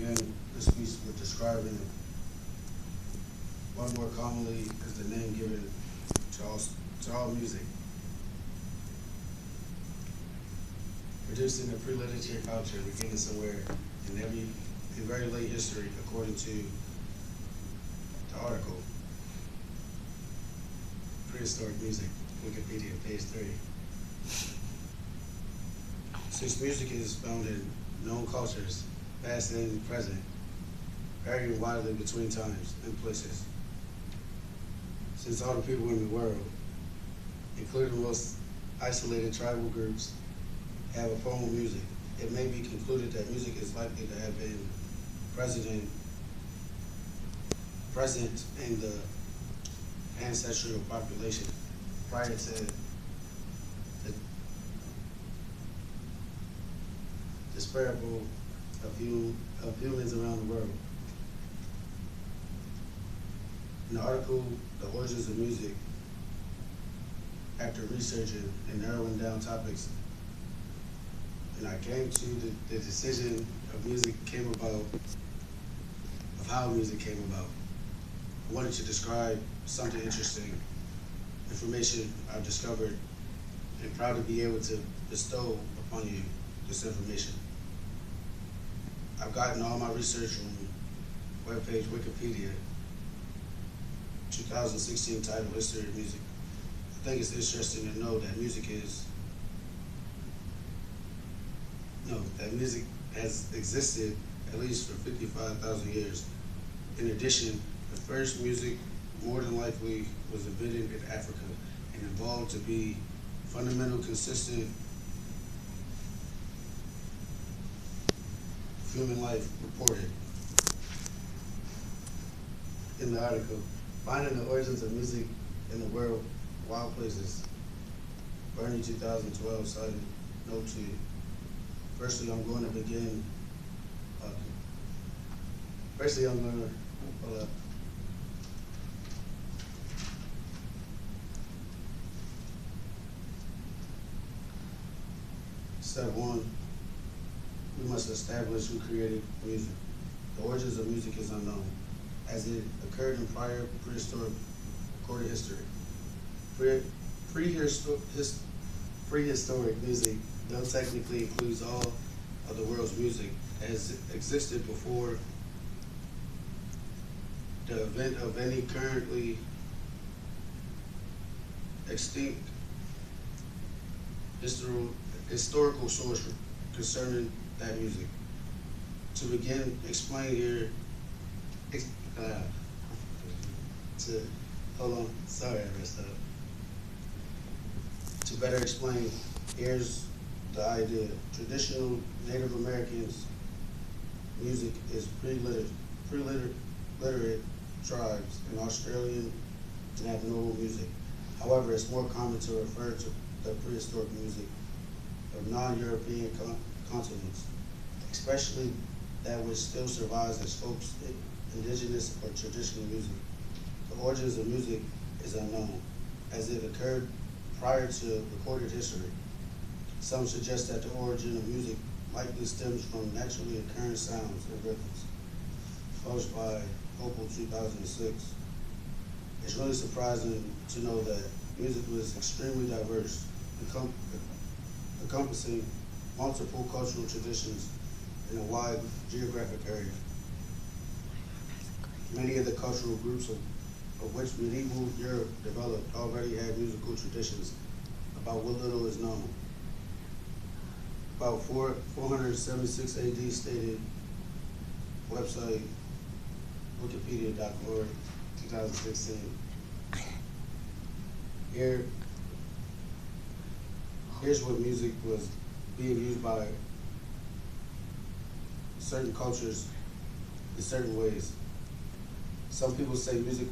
begin this piece with describing what more commonly is the name given to all music. Produced in a pre-literature culture beginning somewhere in very late history, according to the article, Prehistoric Music, Wikipedia, page 3. Since music is found in known cultures, past and present, varying widely between times and places. Since all the people in the world, including the most isolated tribal groups, have a form of music, it may be concluded that music is likely to have been present in the ancestral population prior to the disparable of humans around the world. In the article, The Origins of Music, after researching and narrowing down topics, and I came to the decision of how music came about. I wanted to describe something interesting, information I've discovered, and proud to be able to bestow upon you this information. I've gotten all my research from webpage Wikipedia, 2016 title, History of Music. I think it's interesting to know that music has existed at least for 55,000 years. In addition, the first music more than likely was invented in Africa and evolved to be fundamental, consistent human life reported. In the article, Finding the Origins of Music in the World, Wild Places, Bernie 2012, cited note 2. Firstly, I'm going to begin. Hold up. Step 1, we must establish who created music. The origins of music is unknown, as it occurred in prior prehistoric recorded history. Prehistoric music, though technically includes all of the world's music, has existed before the event of any currently extinct historical source concerning that music. To begin, explain here, hold on, sorry I messed up. To better explain, here's the idea. Traditional Native Americans music is pre-literate tribes and Australian and abnormal music. However, it's more common to refer to the prehistoric music of non-European continents, especially that which still survives as folks' indigenous or traditional music. The origins of music is unknown, as it occurred prior to recorded history. Some suggest that the origin of music likely stems from naturally occurring sounds and rhythms. Published by Opal 2006. It's really surprising to know that music was extremely diverse, encompassing multiple cultural traditions in a wide geographic area. Many of the cultural groups of which medieval Europe developed already had musical traditions, about what little is known. About 476 AD stated, website wikipedia.org, 2016. Here's what music was being used by certain cultures in certain ways. Some people say music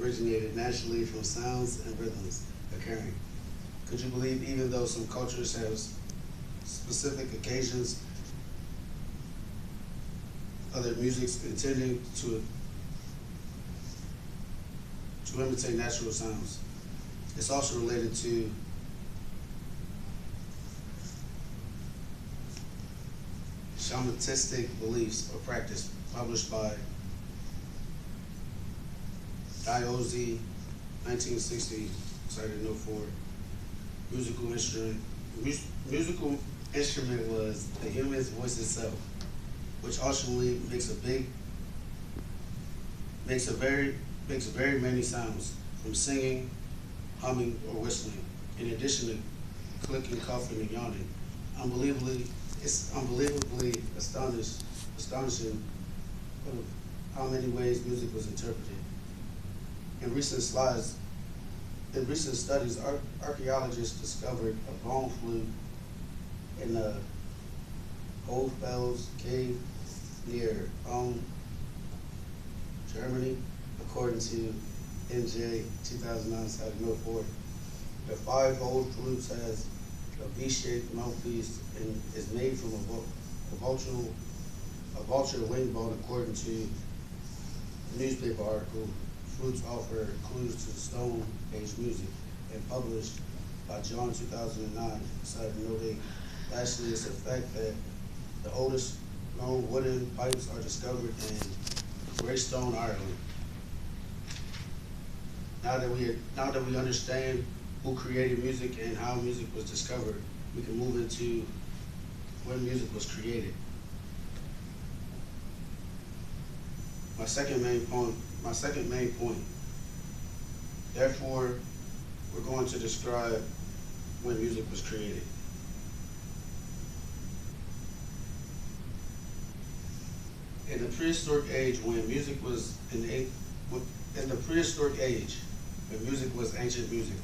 originated naturally from sounds and rhythms occurring. Could you believe even though some cultures have specific occasions, other music's intending to imitate natural sounds? It's also related to shamanistic beliefs or practice, published by IOZ, 1960, cited no 4. Musical instrument was the human's voice itself, which ultimately makes very many sounds, from singing, humming, or whistling, in addition to clicking, coughing, and yawning. It's unbelievably astonishing of how many ways music was interpreted. In recent studies, archaeologists discovered a bone flute in the Hofels cave near Germany, according to NJ 2009 704. The 5-hole flute has a V-shaped mouthpiece and is made from a vulture wing bone, according to a newspaper article. Flutes offer clues to Stone Age music, and published by John 2009, cited note 8. Lastly, it's a fact that the oldest known wooden pipes are discovered in Greystone, Ireland. Now that we understand who created music and how music was discovered, we can move into when music was created. My second main point. Therefore, we're going to describe when music was created. In the prehistoric age, when music was ancient music.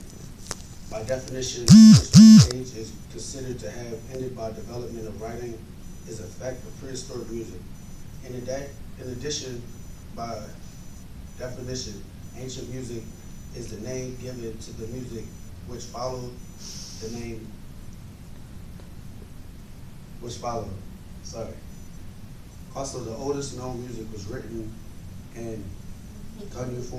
By definition, the prehistoric age is considered to have ended by development of writing, is a fact of prehistoric music. In addition, by definition, ancient music is the name given to the music which followed. Also, the oldest known music was written in cuneiform